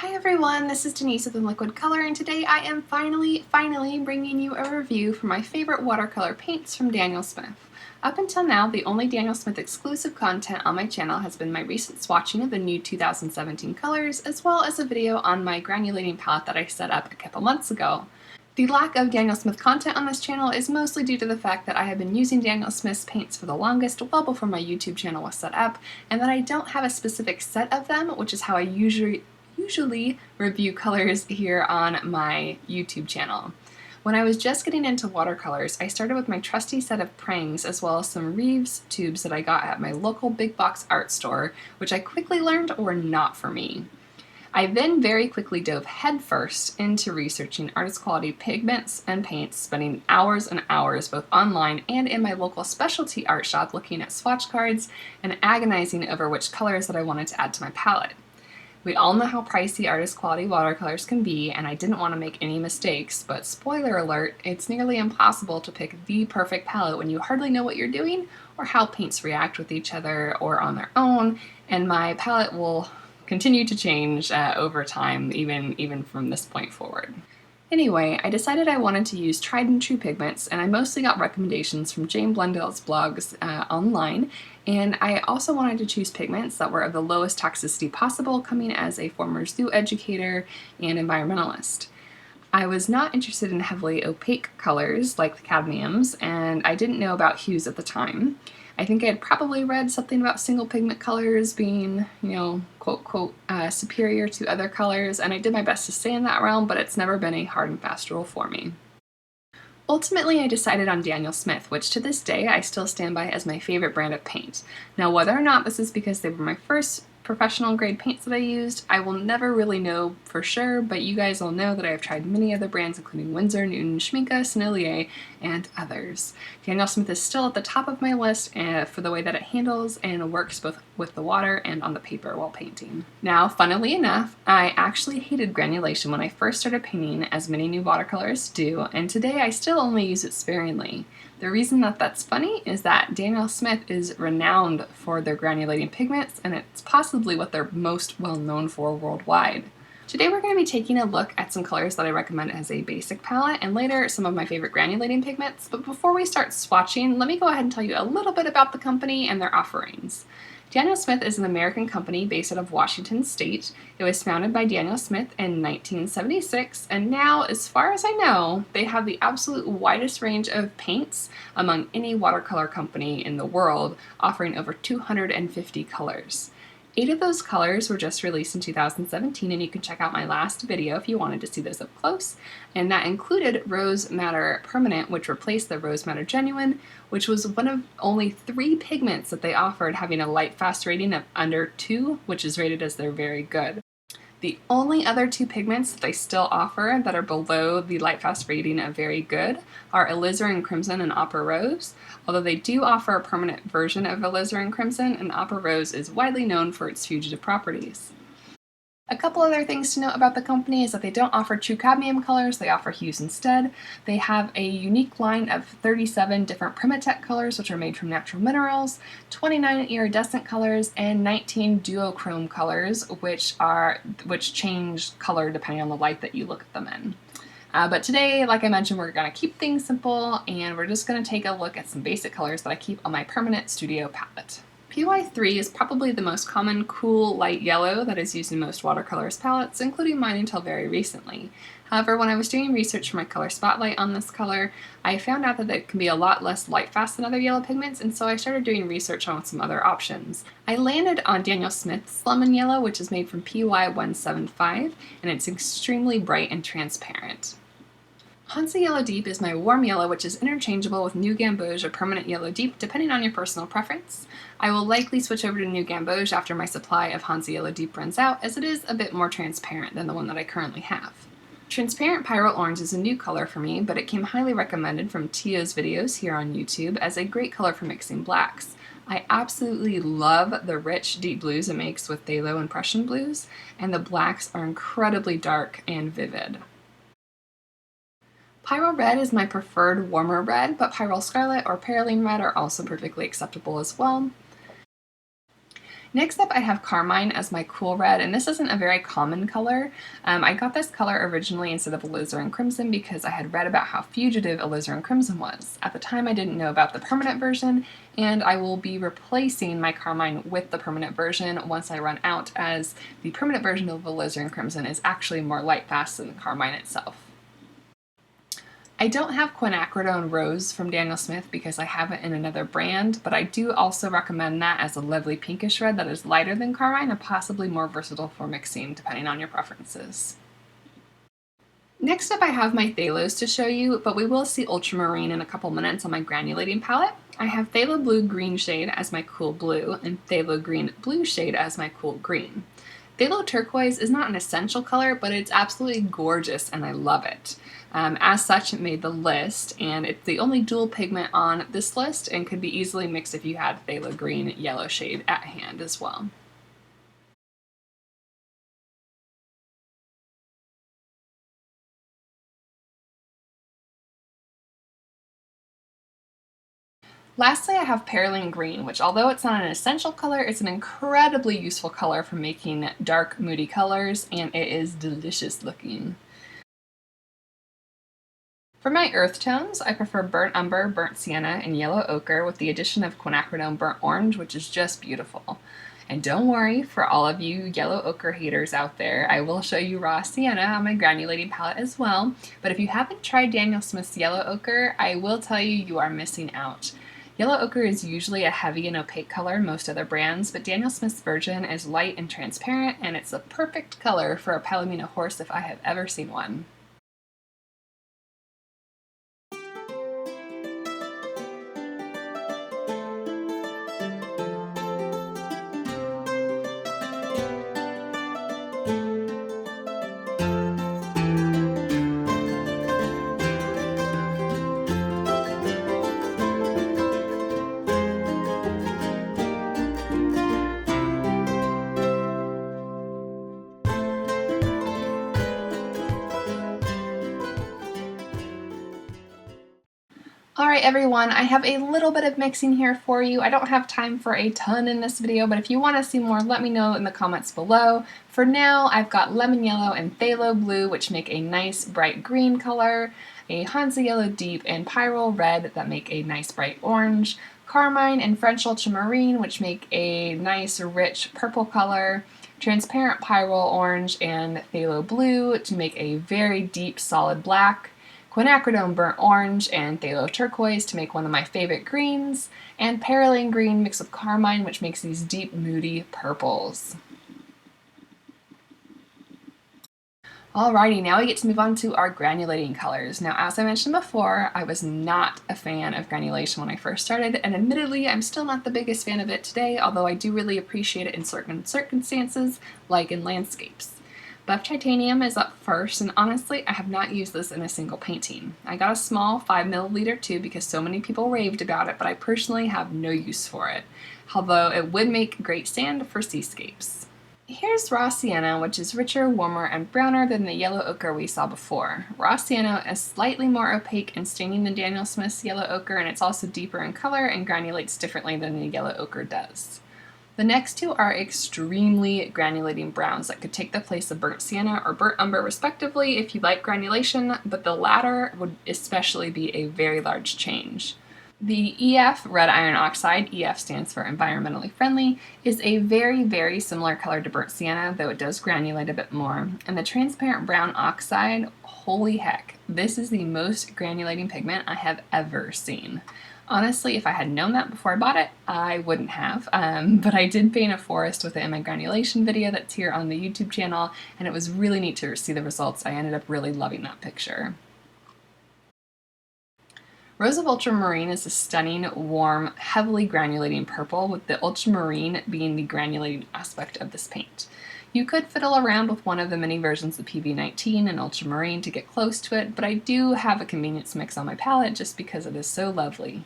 Hi everyone, this is Denise with Liquid Color, and today I am finally bringing you a review for my favorite watercolor paints from Daniel Smith. Up until now, the only Daniel Smith exclusive content on my channel has been my recent swatching of the new 2017 colors, as well as a video on my granulating palette that I set up a couple months ago. The lack of Daniel Smith content on this channel is mostly due to the fact that I have been using Daniel Smith's paints for the longest, well before my YouTube channel was set up, and that I don't have a specific set of them, which is how I usually review colors here on my YouTube channel. When I was just getting into watercolors, I started with my trusty set of Prangs as well as some Reeves tubes that I got at my local big box art store, which I quickly learned were not for me. I then very quickly dove headfirst into researching artist quality pigments and paints, spending hours and hours both online and in my local specialty art shop looking at swatch cards and agonizing over which colors that I wanted to add to my palette. We all know how pricey artist quality watercolors can be, and I didn't want to make any mistakes, but spoiler alert, it's nearly impossible to pick the perfect palette when you hardly know what you're doing or how paints react with each other or on their own, and my palette will continue to change over time, even from this point forward. Anyway, I decided I wanted to use tried and true pigments, and I mostly got recommendations from Jane Blundell's blogs online, and I also wanted to choose pigments that were of the lowest toxicity possible, coming as a former zoo educator and environmentalist. I was not interested in heavily opaque colors like the cadmiums, and I didn't know about hues at the time. I think I had probably read something about single pigment colors being, quote, superior to other colors, and I did my best to stay in that realm, but it's never been a hard and fast rule for me. Ultimately, I decided on Daniel Smith, which to this day I still stand by as my favorite brand of paint. Now, whether or not this is because they were my first professional grade paints that I used, I will never really know for sure, but you guys all know that I have tried many other brands including Winsor, Newton, Schmincke, Sennelier, and others. Daniel Smith is still at the top of my list for the way that it handles and works both with the water and on the paper while painting. Now, funnily enough, I actually hated granulation when I first started painting, as many new watercolors do, and today I still only use it sparingly. The reason that that's funny is that Daniel Smith is renowned for their granulating pigments, and it's possibly what they're most well known for worldwide. Today we're going to be taking a look at some colors that I recommend as a basic palette, and later some of my favorite granulating pigments, but before we start swatching, let me go ahead and tell you a little bit about the company and their offerings. Daniel Smith is an American company based out of Washington State. It was founded by Daniel Smith in 1976, and now, as far as I know, they have the absolute widest range of paints among any watercolor company in the world, offering over 250 colors. 8 of those colors were just released in 2017, and you can check out my last video if you wanted to see those up close. And that included Rose Madder Permanent, which replaced the Rose Madder Genuine, which was one of only 3 pigments that they offered having a light fast rating of under 2, which is rated as they're very good. The only other 2 pigments that they still offer that are below the light fast rating of very good are Alizarin Crimson and Opera Rose, although they do offer a permanent version of Alizarin Crimson, and Opera Rose is widely known for its fugitive properties. A couple other things to note about the company is that they don't offer true cadmium colors, they offer hues instead. They have a unique line of 37 different Primatech colors, which are made from natural minerals, 29 iridescent colors, and 19 duochrome colors, which change color depending on the light that you look at them in. But today, like I mentioned, we're going to keep things simple, and we're just going to take a look at some basic colors that I keep on my permanent studio palette. PY3 is probably the most common cool light yellow that is used in most watercolors palettes, including mine until very recently. However, when I was doing research for my color spotlight on this color, I found out that it can be a lot less light fast than other yellow pigments, and so I started doing research on some other options. I landed on Daniel Smith's Lemon Yellow, which is made from PY175, and it's extremely bright and transparent. Hansa Yellow Deep is my warm yellow, which is interchangeable with New Gamboge or Permanent Yellow Deep, depending on your personal preference. I will likely switch over to New Gamboge after my supply of Hansa Yellow Deep runs out, as it is a bit more transparent than the one that I currently have. Transparent Pyrrole Orange is a new color for me, but it came highly recommended from Tio's videos here on YouTube as a great color for mixing blacks. I absolutely love the rich deep blues it makes with phthalo and Prussian blues, and the blacks are incredibly dark and vivid. Pyrrole Red is my preferred warmer red, but Pyrrole Scarlet or Perylene Red are also perfectly acceptable as well. Next up, I have Carmine as my cool red, and this isn't a very common color. I got this color originally instead of alizarin crimson because I had read about how fugitive alizarin crimson was. At the time, I didn't know about the permanent version, and I will be replacing my Carmine with the permanent version once I run out, as the permanent version of alizarin crimson is actually more light fast than the Carmine itself. I don't have quinacridone rose from Daniel Smith because I have it in another brand, but I do also recommend that as a lovely pinkish red that is lighter than Carmine and possibly more versatile for mixing depending on your preferences. Next up I have my Phthalos to show you, but we will see ultramarine in a couple minutes on my granulating palette. I have Phthalo Blue Green shade as my cool blue and Phthalo Green Blue shade as my cool green. Phthalo Turquoise is not an essential color, but it's absolutely gorgeous and I love it. As such, it made the list, and it's the only dual pigment on this list and could be easily mixed if you had Phthalo Green yellow shade at hand as well. Lastly, I have Perylene Green, which although it's not an essential color, it's an incredibly useful color for making dark, moody colors, and it is delicious looking. For my earth tones, I prefer burnt umber, burnt sienna, and yellow ochre with the addition of quinacridone burnt orange, which is just beautiful. And don't worry, for all of you yellow ochre haters out there, I will show you raw sienna on my granulating palette as well. But if you haven't tried Daniel Smith's yellow ochre, I will tell you you are missing out. Yellow ochre is usually a heavy and opaque color in most other brands, but Daniel Smith's version is light and transparent, and it's a perfect color for a Palomino horse if I have ever seen one. Alright everyone, I have a little bit of mixing here for you. I don't have time for a ton in this video, but if you want to see more, let me know in the comments below. For now, I've got lemon yellow and phthalo blue, which make a nice bright green color, a Hansa yellow deep and pyrrole red that make a nice bright orange, carmine and French ultramarine, which make a nice rich purple color, transparent pyrrole orange and phthalo blue to make a very deep solid black, quinacridone burnt orange and phthalo turquoise to make one of my favorite greens, and Perylene green mixed with carmine, which makes these deep moody purples. Alrighty, now we get to move on to our granulating colors. Now, as I mentioned before, I was not a fan of granulation when I first started, and admittedly, I'm still not the biggest fan of it today, although I do really appreciate it in certain circumstances, like in landscapes. Buff Titanium is up first, and honestly, I have not used this in a single painting. I got a small 5ml tube because so many people raved about it, but I personally have no use for it, although it would make great sand for seascapes. Here's raw sienna, which is richer, warmer, and browner than the yellow ochre we saw before. Raw sienna is slightly more opaque and staining than Daniel Smith's yellow ochre, and it's also deeper in color and granulates differently than the yellow ochre does. The next two are extremely granulating browns that could take the place of burnt sienna or burnt umber respectively if you like granulation, but the latter would especially be a very large change. The EF red iron oxide, EF stands for environmentally friendly, is a very, very similar color to burnt sienna, though it does granulate a bit more. And the transparent brown oxide, holy heck, this is the most granulating pigment I have ever seen. Honestly, if I had known that before I bought it, I wouldn't have, but I did paint a forest with it in my granulation video that's here on the YouTube channel, and it was really neat to see the results. I ended up really loving that picture. Rose of Ultramarine is a stunning, warm, heavily granulating purple, with the ultramarine being the granulating aspect of this paint. You could fiddle around with one of the many versions of PV19 and Ultramarine to get close to it, but I do have a convenience mix on my palette just because it is so lovely.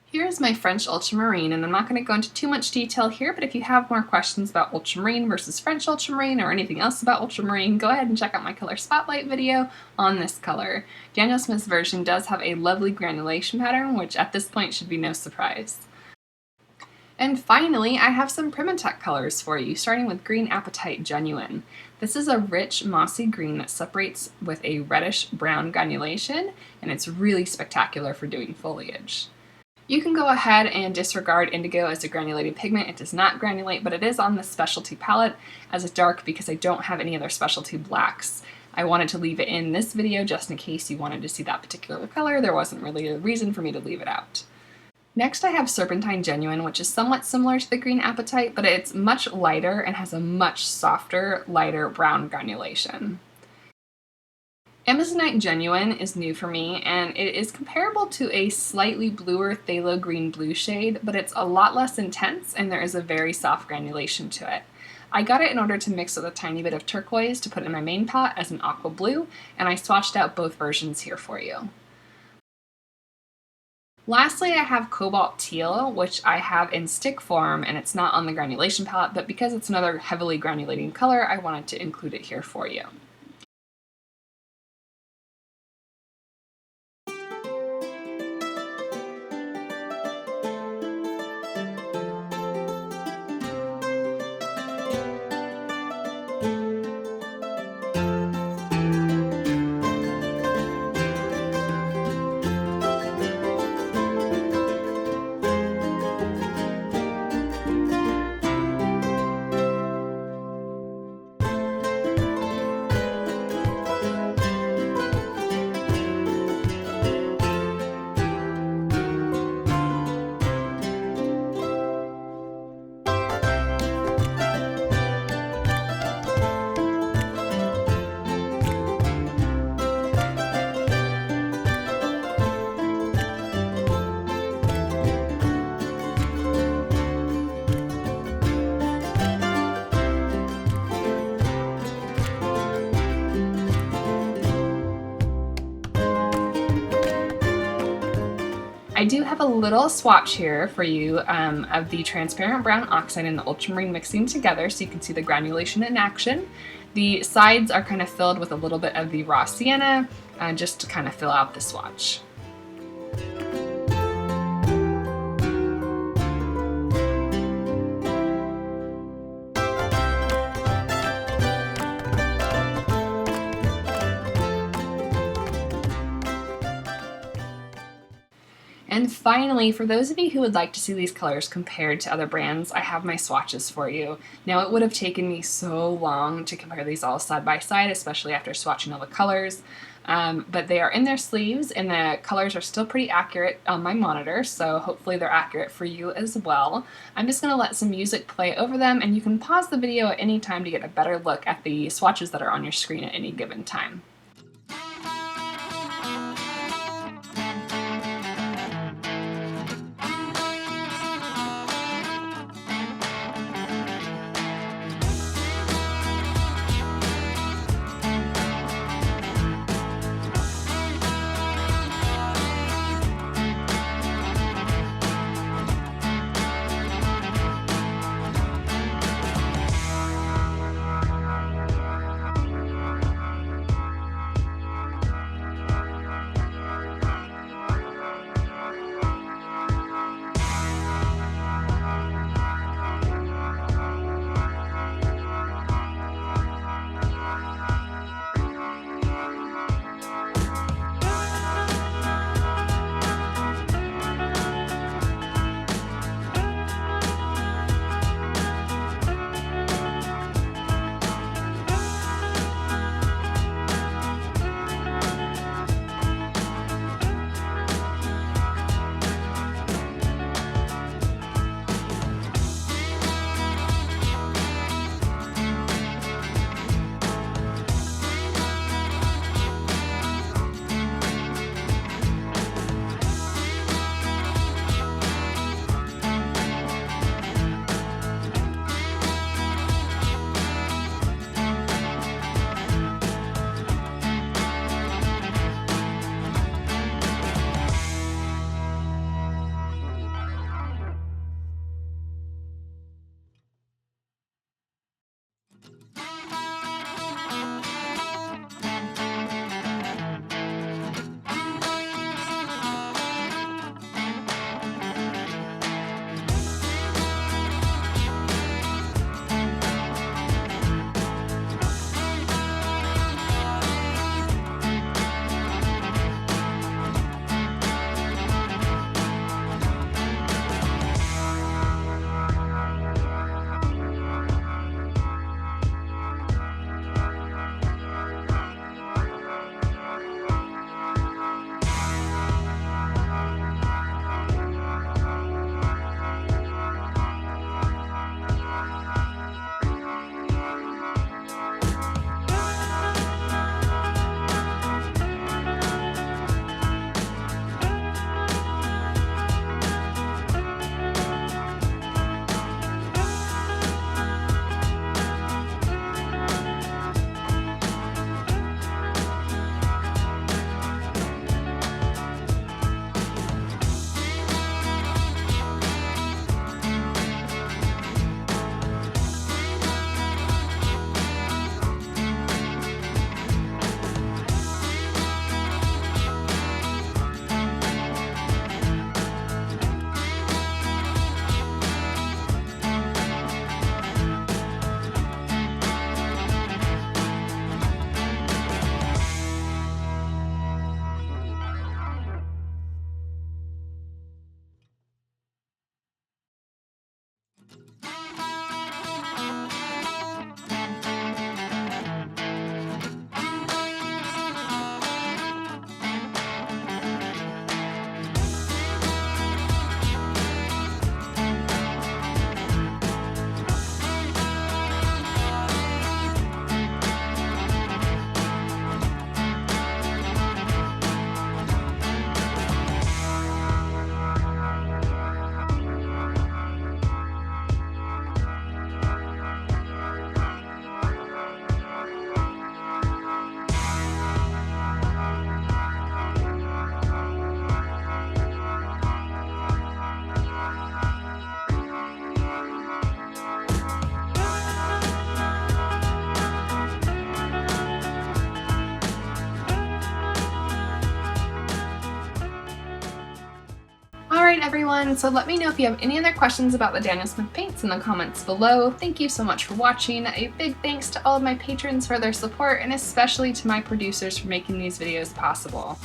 Here's my French ultramarine, and I'm not going to go into too much detail here, but if you have more questions about ultramarine versus French ultramarine or anything else about ultramarine, go ahead and check out my color spotlight video on this color. Daniel Smith's version does have a lovely granulation pattern, which at this point should be no surprise. And finally, I have some Primatech colors for you, starting with Green Apatite Genuine. This is a rich, mossy green that separates with a reddish-brown granulation, and it's really spectacular for doing foliage. You can go ahead and disregard indigo as a granulated pigment. It does not granulate, but it is on the specialty palette as a dark because I don't have any other specialty blacks. I wanted to leave it in this video just in case you wanted to see that particular color. There wasn't really a reason for me to leave it out. Next I have Serpentine Genuine, which is somewhat similar to the Green Apatite, but it's much lighter and has a much softer, lighter brown granulation. Amazonite Genuine is new for me, and it is comparable to a slightly bluer phthalo green blue shade, but it's a lot less intense and there is a very soft granulation to it. I got it in order to mix with a tiny bit of turquoise to put in my main palette as an aqua blue, and I swatched out both versions here for you. Lastly, I have Cobalt Teal, which I have in stick form, and it's not on the granulation palette, but because it's another heavily granulating color, I wanted to include it here for you. I do have a little swatch here for you of the transparent brown oxide and the ultramarine mixing together so you can see the granulation in action. The sides are kind of filled with a little bit of the raw sienna just to kind of fill out the swatch. And finally, for those of you who would like to see these colors compared to other brands, I have my swatches for you. Now, it would have taken me so long to compare these all side by side, especially after swatching all the colors, but they are in their sleeves and the colors are still pretty accurate on my monitor, so hopefully they're accurate for you as well. I'm just going to let some music play over them, and you can pause the video at any time to get a better look at the swatches that are on your screen at any given time. everyone, so let me know if you have any other questions about the Daniel Smith paints in the comments below. Thank you so much for watching. A big thanks to all of my patrons for their support, and especially to my producers for making these videos possible.